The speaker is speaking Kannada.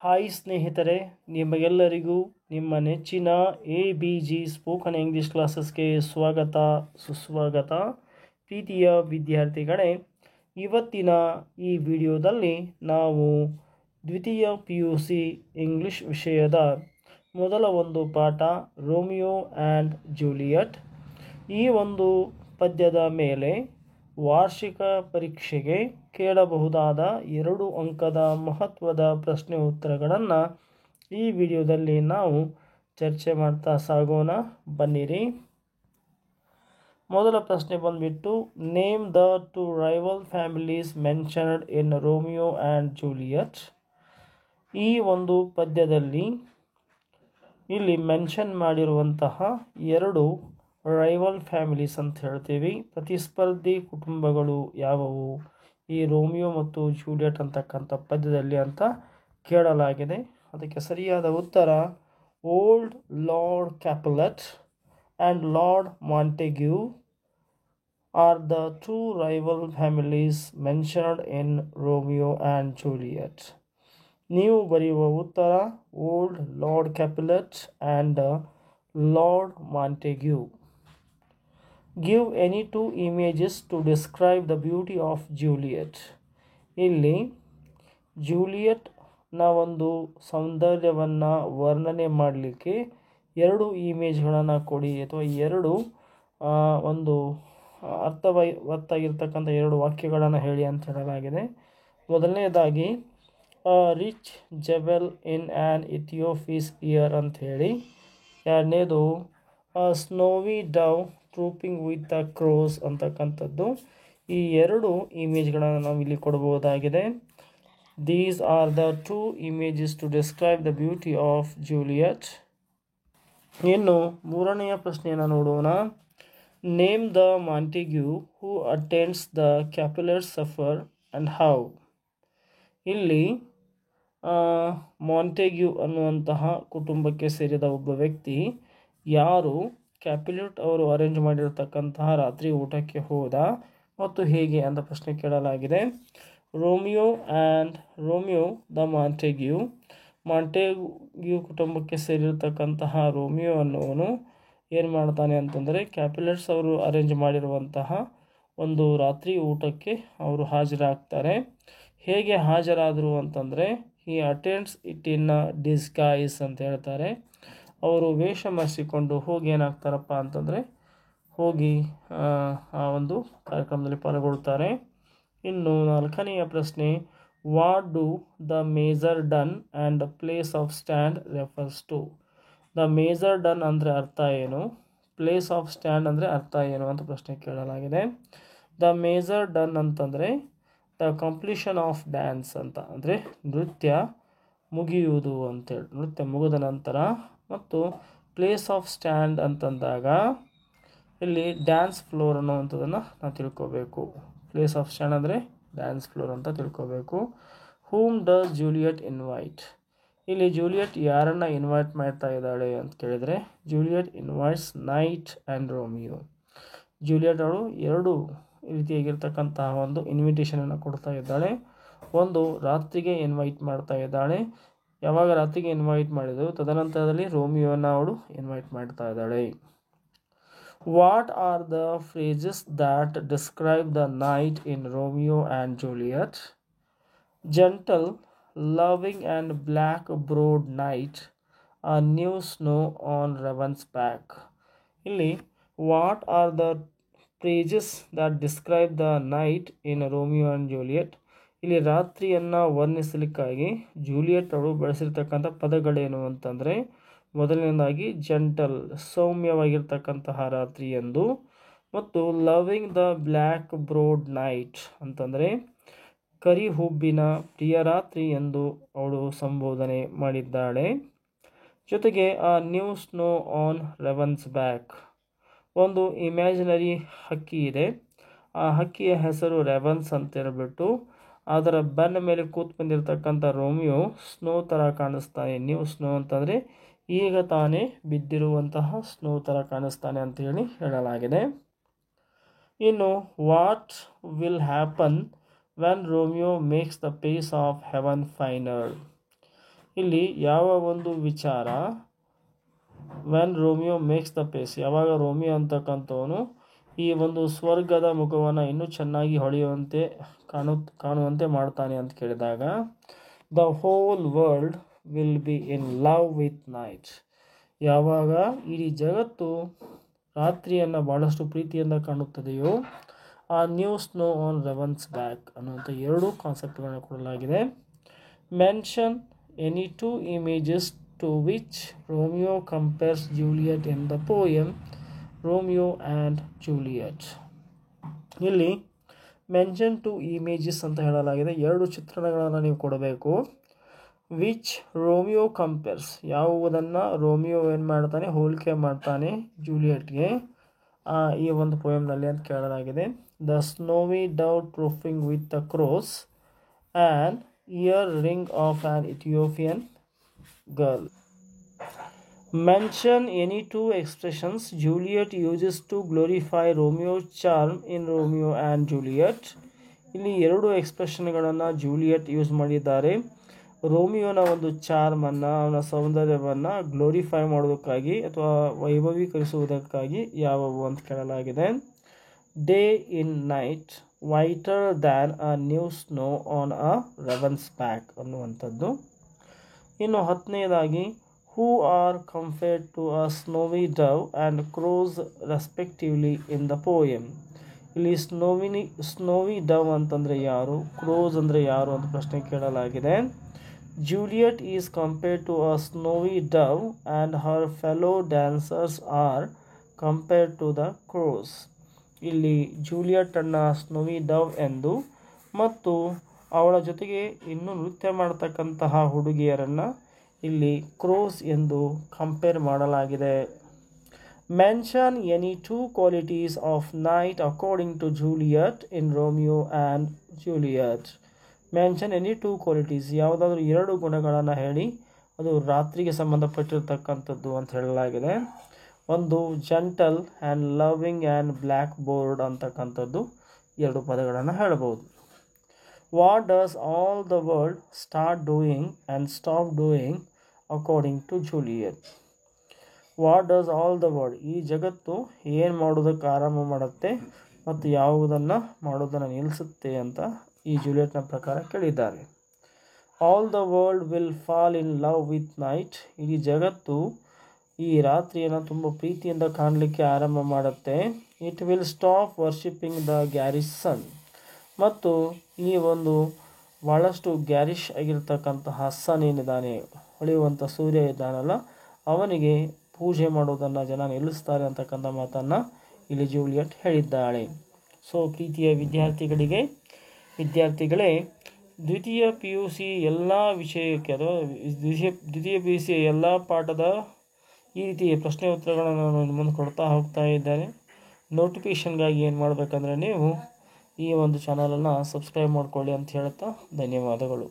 ಹಾಯ್ ಸ್ನೇಹಿತರೆ, ನಿಮಗೆಲ್ಲರಿಗೂ ನಿಮ್ಮ ನೆಚ್ಚಿನ ABG ಸ್ಪೋಕನ್ ಇಂಗ್ಲೀಷ್ ಕ್ಲಾಸಸ್ಗೆ ಸ್ವಾಗತ ಸುಸ್ವಾಗತ. ಪ್ರೀತಿಯ ವಿದ್ಯಾರ್ಥಿಗಳೇ, ಇವತ್ತಿನ ಈ ವಿಡಿಯೋದಲ್ಲಿ ನಾವು ದ್ವಿತೀಯ PUC ಇಂಗ್ಲೀಷ್ ವಿಷಯದ ಮೊದಲ ಒಂದು ಪಾಠ ರೋಮಿಯೋ ಆ್ಯಂಡ್ ಜೂಲಿಯಟ್, ಈ ಒಂದು ಪದ್ಯದ ಮೇಲೆ ವಾರ್ಷಿಕ ಪರೀಕ್ಷೆಗೆ ಕೇಳಬಹುದಾದ 2 ಅಂಕದ ಮಹತ್ವದ ಪ್ರಶ್ನೆ ಉತ್ತರಗಳನ್ನು ಈ ವಿಡಿಯೋದಲ್ಲಿ ನಾವು ಚರ್ಚೆ ಮಾಡ್ತಾ ಸಾಗೋಣ. ಬನ್ನಿರಿ. ಮೊದಲ ಪ್ರಶ್ನೆ ಬಂದ್ಬಿಟ್ಟು, name the 2 rival families mentioned in Romeo and Juliet. ಈ ಒಂದು ಪದ್ಯದಲ್ಲಿ ಇಲ್ಲಿ ಮೆನ್ಷನ್ ಮಾಡಿರುವಂತಹ 2 ರೈವಲ್ ಫ್ಯಾಮಿಲೀಸ್ ಅಂತ ಹೇಳ್ತೀವಿ, ಪ್ರತಿಸ್ಪರ್ಧಿ ಕುಟುಂಬಗಳು ಯಾವುವು ಈ ರೋಮಿಯೋ ಮತ್ತು ಜೂಲಿಯಟ್ ಅಂತಕ್ಕಂಥ ಪದ್ಯದಲ್ಲಿ ಅಂತ ಕೇಳಲಾಗಿದೆ. ಅದಕ್ಕೆ ಸರಿಯಾದ ಉತ್ತರ old lord Capulet and lord Montague are the 2 rival families mentioned in Romeo and Juliet. ನೀವು ಬರೆಯುವ ಉತ್ತರ old lord Capulet and lord Montague. Give any 2 images to describe the beauty of Juliet. ಇಲ್ಲಿ ಜೂಲಿಯಟ್ನ ಒಂದು ಸೌಂದರ್ಯವನ್ನು ವರ್ಣನೆ ಮಾಡಲಿಕ್ಕೆ 2 ಇಮೇಜ್ಗಳನ್ನು ಕೊಡಿ ಅಥವಾ 2 ಒಂದು ಅರ್ಥವತ್ತಾಗಿರ್ತಕ್ಕಂಥ 2 ವಾಕ್ಯಗಳನ್ನು ಹೇಳಿ ಅಂತ ಹೇಳಲಾಗಿದೆ. ಮೊದಲನೇದಾಗಿ rich jewel in an Ethiope's ear ಅಂತ ಹೇಳಿ, ಎರಡನೇದು snowy dove trooping with the crows ಅಂತಕ್ಕಂಥದ್ದು. ಈ 2 ಇಮೇಜ್ಗಳನ್ನು ನಾವು ಇಲ್ಲಿ ಕೊಡಬಹುದಾಗಿದೆ. These are the 2 images to describe the beauty of Juliet. ಇನ್ನು ಮೂರನೆಯ ಪ್ರಶ್ನೆಯನ್ನು ನೋಡೋಣ. Name the Montague who attends the Capulet supper and how. ಇಲ್ಲಿ ಮಾಂಟೆಗ್ಯೂ ಅನ್ನುವಂತಹ ಕುಟುಂಬಕ್ಕೆ ಸೇರಿದ ಒಬ್ಬ ವ್ಯಕ್ತಿ ಯಾರು ಕ್ಯಾಪುಲೆಟ್ ಅವರು ಅರೇಂಜ್ ಮಾಡಿರ್ತಕ್ಕಂತಹ ರಾತ್ರಿ ಊಟಕ್ಕೆ ಹೋದ ಮತ್ತು ಹೇಗೆ ಅಂತ ಪ್ರಶ್ನೆ ಕೇಳಲಾಗಿದೆ. ರೋಮಿಯೋ ದ ಮಾಂಟೆಗ್ಯೂ ಕುಟುಂಬಕ್ಕೆ ಸೇರಿರ್ತಕ್ಕಂತಹ ರೋಮಿಯೋ ಅನ್ನೋನು ಏನು ಮಾಡ್ತಾನೆ ಅಂತಂದರೆ ಕ್ಯಾಪುಲೆಟ್ಸ್ ಅವರು ಅರೇಂಜ್ ಮಾಡಿರುವಂತಹ ಒಂದು ರಾತ್ರಿ ಊಟಕ್ಕೆ ಅವರು ಹಾಜರಾಗ್ತಾರೆ. ಹೇಗೆ ಹಾಜರಾದರು ಅಂತಂದರೆ ಹಿ ಅಟೆಂಡ್ಸ್ ಇಟ್ ಇನ್ ಡಿಸ್ಗೈಸ್ ಅಂತ ಹೇಳ್ತಾರೆ. ಅವರು ವೇಷ ಮಾಡಿಸಿಕೊಂಡು ಹೋಗಿ ಏನಾಗ್ತಾರಪ್ಪ ಅಂತಂದರೆ ಹೋಗಿ ಆ ಒಂದು ಕಾರ್ಯಕ್ರಮದಲ್ಲಿ ಪಾಲ್ಗೊಳ್ತಾರೆ. ಇನ್ನು ನಾಲ್ಕನೆಯ ಪ್ರಶ್ನೆ, what do the major done and place of stand refers to. The major done ಅಂದರೆ ಅರ್ಥ ಏನು, ಪ್ಲೇಸ್ ಆಫ್ ಸ್ಟ್ಯಾಂಡ್ ಅಂದರೆ ಅರ್ಥ ಏನು ಅಂತ ಪ್ರಶ್ನೆ ಕೇಳಲಾಗಿದೆ. ದ ಮೇಜರ್ ಡನ್ ಅಂತಂದರೆ ದ ಕಂಪ್ಲೀಷನ್ ಆಫ್ ಡ್ಯಾನ್ಸ್ ಅಂತ, ಅಂದರೆ ನೃತ್ಯ ಮುಗಿಯುವುದು ಅಂತೇಳಿ, ನೃತ್ಯ ಮುಗಿದ ನಂತರ. ಮತ್ತು ಪ್ಲೇಸ್ ಆಫ್ ಸ್ಟ್ಯಾಂಡ್ ಅಂತಂದಾಗ ಇಲ್ಲಿ ಡ್ಯಾನ್ಸ್ ಫ್ಲೋರ್ ಅನ್ನೋವಂಥದ್ದನ್ನು ನಾವು ತಿಳ್ಕೋಬೇಕು. ಪ್ಲೇಸ್ ಆಫ್ ಸ್ಟ್ಯಾಂಡ್ ಅಂದರೆ ಡ್ಯಾನ್ಸ್ ಫ್ಲೋರ್ ಅಂತ ತಿಳ್ಕೋಬೇಕು. Whom does Juliet invite. ಇಲ್ಲಿ ಜೂಲಿಯಟ್ ಯಾರನ್ನು ಇನ್ವೈಟ್ ಮಾಡ್ತಾ ಇದ್ದಾಳೆ ಅಂತ ಕೇಳಿದರೆ Juliet invites night and Romeo. Juliet ಅವಳು 2 ರೀತಿಯಾಗಿರ್ತಕ್ಕಂತಹ ಒಂದು ಇನ್ವಿಟೇಷನನ್ನು ಕೊಡ್ತಾ ಇದ್ದಾಳೆ. ಒಂದು ರಾತ್ರಿಗೆ ಇನ್ವೈಟ್ ಮಾಡ್ತಾ ಇದ್ದಾಳೆ. ಯಾವಾಗ ರಾತ್ರಿಗೆ ಇನ್ವೈಟ್ ಮಾಡಿದಳು ತದನಂತರದಲ್ಲಿ ರೋಮಿಯೋನ ಅವಳು ಇನ್ವೈಟ್ ಮಾಡ್ತಾ ಇದ್ದಾಳೆ. What are the phrases that describe the night in Romeo and Juliet. Gentle, loving and black browed night, a new snow on raven's back. ಇಲ್ಲಿ what are the phrases that describe the night in Romeo and Juliet. ಇಲ್ಲಿ ರಾತ್ರಿಯನ್ನು ವರ್ಣಿಸಲಿಕ್ಕಾಗಿ ಜೂಲಿಯಟ್ ಅವಳು ಬಳಸಿರ್ತಕ್ಕಂಥ ಪದಗಳೇನು ಅಂತಂದರೆ, ಮೊದಲನೇದಾಗಿ ಜೆಂಟಲ್, ಸೌಮ್ಯವಾಗಿರ್ತಕ್ಕಂತಹ ರಾತ್ರಿ ಎಂದು, ಮತ್ತು loving the black browed night ಅಂತಂದರೆ ಕರಿ ಹುಬ್ಬಿನ ಪ್ರಿಯ ರಾತ್ರಿ ಎಂದು ಅವಳು ಸಂಬೋಧನೆ ಮಾಡಿದ್ದಾಳೆ. ಜೊತೆಗೆ ಆ new snow on raven's back, ಒಂದು ಇಮ್ಯಾಜಿನರಿ ಹಕ್ಕಿ ಇದೆ, ಆ ಹಕ್ಕಿಯ ಹೆಸರು ರೆವನ್ಸ್ ಅಂತ ಹೇಳ್ಬಿಟ್ಟು ಅದರ ಬೆನ್ನ ಮೇಲೆ ಕೂತ್ ಬಂದಿರತಕ್ಕಂಥ ರೋಮಿಯೋ ಸ್ನೋ ಥರ ಕಾಣಿಸ್ತಾನೆ. ನ್ಯೂ ಸ್ನೋ ಅಂತಂದರೆ ಈಗ ತಾನೇ ಬಿದ್ದಿರುವಂತಹ ಸ್ನೋ ಥರ ಕಾಣಿಸ್ತಾನೆ ಅಂತ ಹೇಳಲಾಗಿದೆ. ಇನ್ನು what will happen when Romeo makes the phase of haven finer. ಇಲ್ಲಿ ಯಾವ ಒಂದು ವಿಚಾರ when Romeo makes the phase, ಯಾವಾಗ ರೋಮಿಯೋ ಅಂತಕ್ಕಂಥವನು ಈ ಒಂದು ಸ್ವರ್ಗದ ಮುಖವನ್ನು ಇನ್ನೂ ಚೆನ್ನಾಗಿ ಹೊಳೆಯುವಂತೆ ಕಾಣುವಂತೆ ಮಾಡ್ತಾನೆ ಅಂತ ಕೇಳಿದಾಗ, the whole world will be in love with night, ಯಾವಾಗ ಇಡೀ ಜಗತ್ತು ರಾತ್ರಿಯನ್ನು ಭಾಳಷ್ಟು ಪ್ರೀತಿಯಿಂದ ಕಾಣುತ್ತದೆಯೋ, ಆ new snow on raven's back ಅನ್ನುವಂಥ ಎರಡು ಕಾನ್ಸೆಪ್ಟ್ಗಳನ್ನು ಕೊಡಲಾಗಿದೆ. Mention any two images to which Romeo compares Juliet in the poem Romeo and Juliet. ಇಲ್ಲಿ ಮೆನ್ಷನ್ ಟು ಇಮೇಜಸ್ ಅಂತ ಹೇಳಲಾಗಿದೆ, ಎರಡು ಚಿತ್ರಣಗಳನ್ನು ನೀವು ಕೊಡಬೇಕು. ವಿಚ್ ರೋಮಿಯೋ ಕಂಪೇರ್ಸ್, ಯಾವುದನ್ನು ರೋಮಿಯೋ ಏನು ಮಾಡ್ತಾನೆ, ಹೋಲಿಕೆ ಮಾಡ್ತಾನೆ ಜೂಲಿಯಟ್ಗೆ ಈ ಒಂದು ಪೋಯಮ್ನಲ್ಲಿ ಅಂತ ಕೇಳಲಾಗಿದೆ. The snowy dove trooping with the crows and earring of an Ethiopian girl. Mention any two expressions Juliet uses to glorify Romeo's charm in Romeo and Juliet. ಇಲ್ಲಿ ಎರಡು ಎಕ್ಸ್ಪ್ರೆಷನ್ಗಳನ್ನು ಜೂಲಿಯಟ್ ಯೂಸ್ ಮಾಡಿದ್ದಾರೆ. ರೋಮಿಯೋನ ಒಂದು ಚಾರ್ಮನ್ನು, ಅವನ ಸೌಂದರ್ಯವನ್ನು ಗ್ಲೋರಿಫೈ ಮಾಡೋದಕ್ಕಾಗಿ ಅಥವಾ ವೈಭವೀಕರಿಸುವುದಕ್ಕಾಗಿ ಯಾವುವು ಅಂತ ಕೇಳಲಾಗಿದೆ. Day in night whiter than a new snow on a raven's back ಅನ್ನುವಂಥದ್ದು. ಇನ್ನು 10ನೇದಾಗಿ who are compared to a snowy dove and crows respectively in the poem. ಇಲ್ಲಿ ಸ್ನೋವಿ ಡವ್ ಅಂತಂದರೆ ಯಾರು, ಕ್ರೋಸ್ ಅಂದರೆ ಯಾರು ಅಂತ ಪ್ರಶ್ನೆ ಕೇಳಲಾಗಿದೆ. Juliet is compared to a snowy dove and her fellow dancers are compared to the crows. ಇಲ್ಲಿ ಜೂಲಿಯಟನ್ನು ಸ್ನೋವಿ ಡವ್ ಎಂದು ಮತ್ತು ಅವಳ ಜೊತೆಗೆ ಇನ್ನೂ ನೃತ್ಯ ಮಾಡ್ತಕ್ಕಂತಹ ಹುಡುಗಿಯರನ್ನು ಇಲ್ಲಿ ಕ್ರೋಸ್ ಎಂದು ಕಂಪೇರ್ ಮಾಡಲಾಗಿದೆ. Mention any two qualities of night according to Juliet in Romeo and Juliet. Mention any two qualities, ಯಾವುದಾದ್ರೂ ಎರಡು ಗುಣಗಳನ್ನು ಹೇಳಿ, ಅದು ರಾತ್ರಿಗೆ ಸಂಬಂಧಪಟ್ಟಿರ್ತಕ್ಕಂಥದ್ದು ಅಂತ ಹೇಳಲಾಗಿದೆ. ಒಂದು gentle and loving and black board ಅಂತಕ್ಕಂಥದ್ದು ಎರಡು ಪದಗಳನ್ನು ಹೇಳಬಹುದು. What does all the world start doing and stop doing according to Juliet. What does all the world, ಈ ಜಗತ್ತು ಏನು ಮಾಡೋದಕ್ಕೆ ಆರಂಭ ಮಾಡುತ್ತೆ ಮತ್ತು ಯಾವುದನ್ನು ಮಾಡೋದನ್ನು ನಿಲ್ಲಿಸುತ್ತೆ ಅಂತ ಈ ಜೂಲಿಯಟ್ನ ಪ್ರಕಾರ ಕೇಳಿದ್ದಾರೆ. All the world will fall in love with night, ಇಡೀ ಜಗತ್ತು ಈ ರಾತ್ರಿಯನ್ನು ತುಂಬ ಪ್ರೀತಿಯಿಂದ ಕಾಣಲಿಕ್ಕೆ ಆರಂಭ ಮಾಡುತ್ತೆ. It will stop worshipping the garish sun, ಮತ್ತು ಈ ಒಂದು ಭಾಳಷ್ಟು ಗ್ಯಾರಿಶ್ ಆಗಿರ್ತಕ್ಕಂತಹ ಸನ್ ಏನಿದ್ದಾನೆ, ಹೊಳೆಯುವಂಥ ಸೂರ್ಯ ಇದ್ದಾನಲ್ಲ, ಅವನಿಗೆ ಪೂಜೆ ಮಾಡೋದನ್ನು ಜನ ನಿಲ್ಲಿಸ್ತಾರೆ ಅಂತಕ್ಕಂಥ ಮಾತನ್ನು ಇಲ್ಲಿ ಜೂಲಿಯಟ್ ಹೇಳಿದ್ದಾಳೆ. ಸೊ ಪ್ರೀತಿಯ ವಿದ್ಯಾರ್ಥಿಗಳೇ, ದ್ವಿತೀಯ ಪಿ ಯು ಸಿ ಎಲ್ಲ ವಿಷಯಕ್ಕೆ ಅಥವಾ ದ್ವಿತೀಯ ಪಿ ಯು ಸಿ ಎಲ್ಲ ಪಾಠದ ಈ ರೀತಿ ಪ್ರಶ್ನೆ ಉತ್ತರಗಳನ್ನು ನಾನು ಮುಂದೆ ಕೊಡ್ತಾ ಹೋಗ್ತಾ ಇದ್ದೇನೆ. ನೋಟಿಫಿಕೇಷನ್ಗಾಗಿ ಏನು ಮಾಡಬೇಕಂದ್ರೆ ನೀವು ಈ ಒಂದು ಚಾನಲನ್ನು ಸಬ್ಸ್ಕ್ರೈಬ್ ಮಾಡ್ಕೊಳ್ಳಿ ಅಂತ ಹೇಳ್ತಾ ಧನ್ಯವಾದಗಳು.